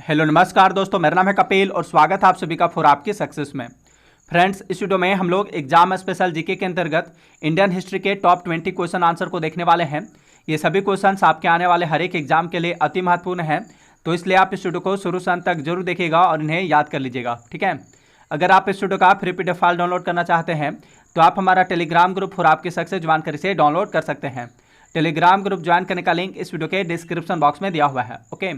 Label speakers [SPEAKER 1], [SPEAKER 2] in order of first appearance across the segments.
[SPEAKER 1] Hello नमस्कार दोस्तों, मेरा नाम है कपिल और स्वागत है आप सभी का फॉर आपकी सक्सेस में। फ्रेंड्स, इस वीडियो में हम लोग एग्जाम स्पेशल जीके के अंतर्गत इंडियन हिस्ट्री के टॉप 20 क्वेश्चन आंसर को देखने वाले हैं। ये सभी क्वेश्चंस आपके आने वाले हर एक एग्जाम के लिए अति महत्वपूर्ण हैं, तो इसलिए आप इस वीडियो को शुरू से अंत तक जरूर देखिएगा और इन्हें याद कर लीजिएगा, ठीक है। अगर आप इस वीडियो का फ्री पीडीएफ फाइल डाउनलोड करना चाहते हैं तो आप हमारा टेलीग्राम ग्रुप फॉर आपकी सक्सेस ज्वाइन कर इसे डाउनलोड कर सकते हैं। टेलीग्राम ग्रुप ज्वाइन करने का लिंक इस वीडियो के डिस्क्रिप्शन बॉक्स में दिया हुआ है। ओके,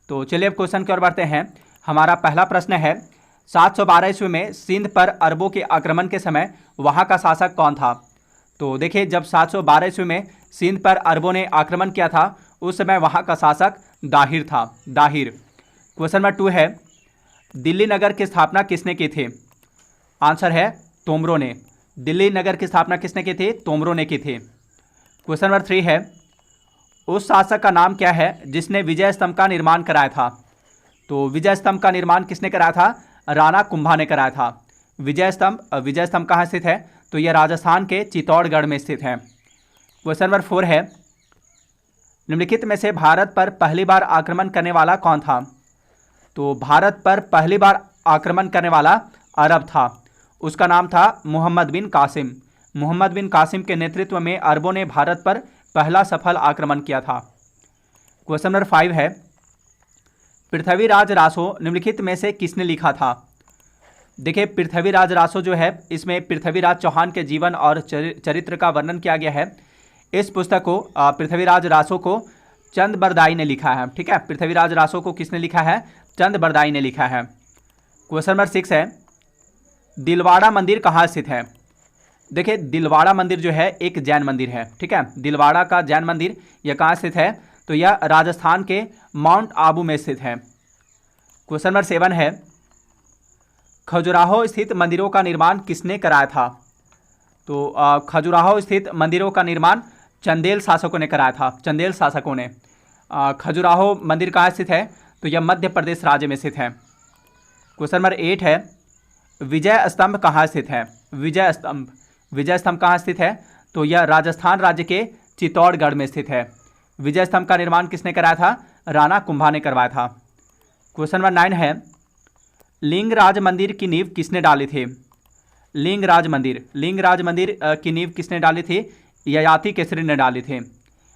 [SPEAKER 1] तो चलिए अब क्वेश्चन की ओर बढ़ते हैं। हमारा पहला प्रश्न है, 712 ईस्वी में सिंध पर अरबों के आक्रमण के समय वहां का शासक कौन था? तो देखिए, जब 712 ईस्वी में सिंध पर अरबों ने आक्रमण किया था उस समय वहां का शासक दाहिर था। दाहिर। क्वेश्चन नंबर 2 है, दिल्ली नगर की स्थापना किसने की थी? आंसर है तोमरों ने। दिल्ली नगर की स्थापना किसने की थी? तोमरों ने की थी। क्वेश्चन नंबर 3 है, उस शासक का नाम क्या है जिसने विजय स्तंभ का निर्माण कराया था? तो विजय स्तंभ का निर्माण किसने कराया था? राणा कुंभा ने कराया था। विजय स्तंभ कहाँ स्थित है? तो यह राजस्थान के चित्तौड़गढ़ में स्थित है। क्वेश्चन नंबर 4 है, निम्नलिखित में से भारत पर पहली बार आक्रमण करने वाला कौन था? तो भारत पर पहली बार आक्रमण करने वाला अरब था, उसका नाम था मोहम्मद बिन कासिम। मोहम्मद बिन कासिम के नेतृत्व में अरबों ने भारत पर पहला सफल आक्रमण किया था। क्वेश्चन नंबर 5 है, पृथ्वीराज रासो निम्नलिखित में से किसने लिखा था? देखिए, पृथ्वीराज रासो जो है, इसमें पृथ्वीराज चौहान के जीवन और चरित्र का वर्णन किया गया है। इस पुस्तक को पृथ्वीराज रासो को चंद बरदाई ने लिखा है, ठीक है। पृथ्वीराज रासो को किसने लिखा है? चंद बरदाई ने लिखा है। क्वेश्चन नंबर 6 है, दिलवाड़ा मंदिर कहाँ स्थित है? देखिए, दिलवाड़ा मंदिर जो है एक जैन मंदिर है, ठीक है। दिलवाड़ा का जैन मंदिर यह कहाँ स्थित है? तो यह राजस्थान के माउंट आबू में स्थित है। क्वेश्चन नंबर 7 है, खजुराहो स्थित मंदिरों का निर्माण किसने कराया था? तो खजुराहो स्थित मंदिरों का निर्माण चंदेल शासकों ने कराया था। चंदेल शासकों ने। खजुराहो मंदिर कहाँ स्थित है? तो यह मध्य प्रदेश राज्य में स्थित है। क्वेश्चन नंबर 8 है, विजय स्तंभ कहाँ स्थित है? विजय स्तंभ कहाँ स्थित है? तो यह राजस्थान राज्य के चित्तौड़गढ़ में स्थित है। विजय स्तंभ का निर्माण किसने कराया था? राणा कुंभा ने करवाया था। क्वेश्चन नंबर 9 है, लिंगराज मंदिर की नींव किसने डाली थी? लिंगराज मंदिर की नींव किसने डाली थी? ययाति केसरी ने डाली थी।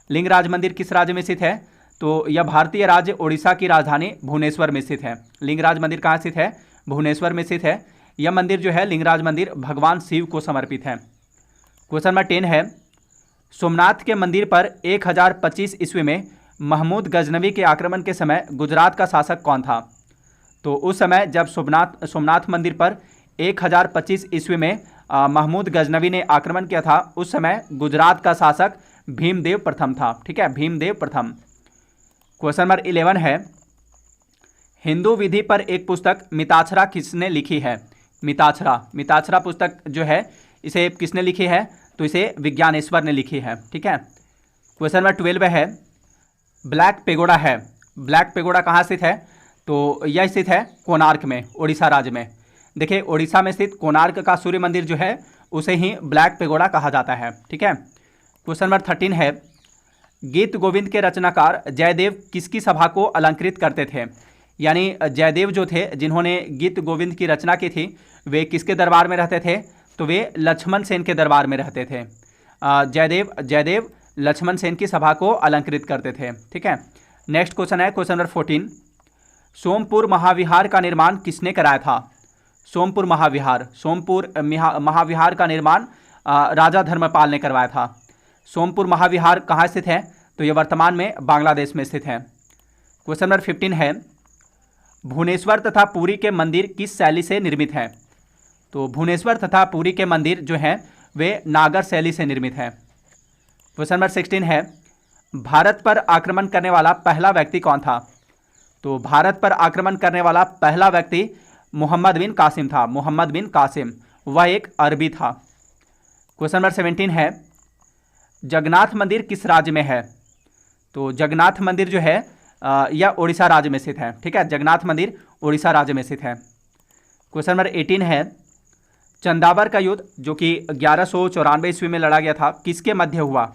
[SPEAKER 1] लिंगराज मंदिर किस राज्य में स्थित है? तो यह भारतीय राज्य उड़ीसा की राजधानी भुवनेश्वर में स्थित है। लिंगराज मंदिर कहाँ स्थित है? भुवनेश्वर में स्थित है। यह मंदिर जो है, लिंगराज मंदिर, भगवान शिव को समर्पित है। क्वेश्चन नंबर 10 है, सोमनाथ के मंदिर पर 1025 ईस्वी में महमूद गजनवी के आक्रमण के समय गुजरात का शासक कौन था? तो उस समय जब सोमनाथ मंदिर पर 1025 ईस्वी में महमूद गजनवी ने आक्रमण किया था उस समय गुजरात का शासक भीमदेव प्रथम था, ठीक है। भीमदेव प्रथम। क्वेश्चन नंबर 11 है, हिंदू विधि पर एक पुस्तक मिताक्षरा किसने लिखी है? मिताक्षरा पुस्तक जो है, इसे किसने लिखी है? तो इसे विज्ञानेश्वर ने लिखी है, ठीक है। क्वेश्चन नंबर 12 है, ब्लैक पेगोडा है। ब्लैक पेगोडा कहाँ स्थित है? तो यह स्थित है कोणार्क में, उड़ीसा राज्य में। देखिए, उड़ीसा में स्थित कोणार्क का सूर्य मंदिर जो है उसे ही ब्लैक पेगोडा कहा जाता है, ठीक है। क्वेश्चन नंबर 13 है, गीत गोविंद के रचनाकार जयदेव किसकी सभा को अलंकृत करते थे? यानी जयदेव जो थे, जिन्होंने गीत गोविंद की रचना की थी, वे किसके दरबार में रहते थे? तो वे लक्ष्मण सेन के दरबार में रहते थे। जयदेव लक्ष्मण सेन की सभा को अलंकृत करते थे, ठीक है। नेक्स्ट क्वेश्चन है क्वेश्चन नंबर 14, सोमपुर महाविहार का निर्माण किसने कराया था? सोमपुर महाविहार का निर्माण राजा धर्मपाल ने करवाया था। सोमपुर महाविहार कहाँ स्थित है? तो यह वर्तमान में बांग्लादेश में स्थित है। क्वेश्चन नंबर 15 है, भुवनेश्वर तथा पुरी के मंदिर किस शैली से निर्मित हैं? तो भुवनेश्वर तथा पुरी के मंदिर जो हैं वे नागर शैली से निर्मित हैं। क्वेश्चन नंबर 16 है, भारत पर आक्रमण करने वाला पहला व्यक्ति कौन था? तो भारत पर आक्रमण करने वाला पहला व्यक्ति मोहम्मद बिन कासिम था। मोहम्मद बिन कासिम, वह एक अरबी था। क्वेश्चन नंबर 17 है, जगन्नाथ मंदिर किस राज्य में है? तो जगन्नाथ मंदिर जो है यह उड़ीसा राज्य में स्थित है, ठीक है। जगन्नाथ मंदिर उड़ीसा राज्य में स्थित है। क्वेश्चन नंबर 18 है, चंदावर का युद्ध जो कि 1194 ईस्वी में लड़ा गया था, किसके मध्य हुआ?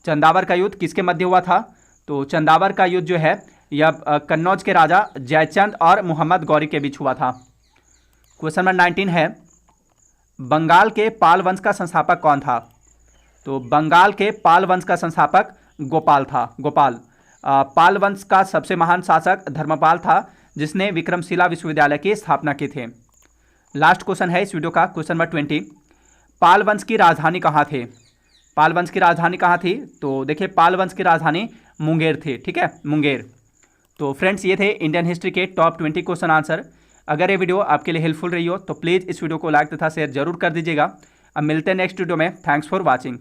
[SPEAKER 1] चंदावर का युद्ध किसके मध्य हुआ था? तो चंदावर का युद्ध जो है यह कन्नौज के राजा जयचंद और मोहम्मद गौरी के बीच हुआ था। क्वेश्चन नंबर 19 है, बंगाल के पाल वंश का संस्थापक कौन था? तो बंगाल के पाल वंश का संस्थापक गोपाल था। गोपाल। पाल वंश का सबसे महान शासक धर्मपाल था, जिसने विक्रमशिला विश्वविद्यालय की स्थापना की थी। लास्ट क्वेश्चन है इस वीडियो का, क्वेश्चन नंबर 20, पाल वंश की राजधानी कहाँ थे? पाल वंश की राजधानी कहाँ थी? तो देखिए, पाल वंश की राजधानी मुंगेर थी। ठीक है, मुंगेर। तो फ्रेंड्स, ये थे इंडियन हिस्ट्री के टॉप 20 क्वेश्चन आंसर। अगर ये वीडियो आपके लिए हेल्पफुल रही हो तो प्लीज़ इस वीडियो को लाइक तथा शेयर जरूर कर दीजिएगा। अब मिलते हैं नेक्स्ट वीडियो में। Thanks for watching.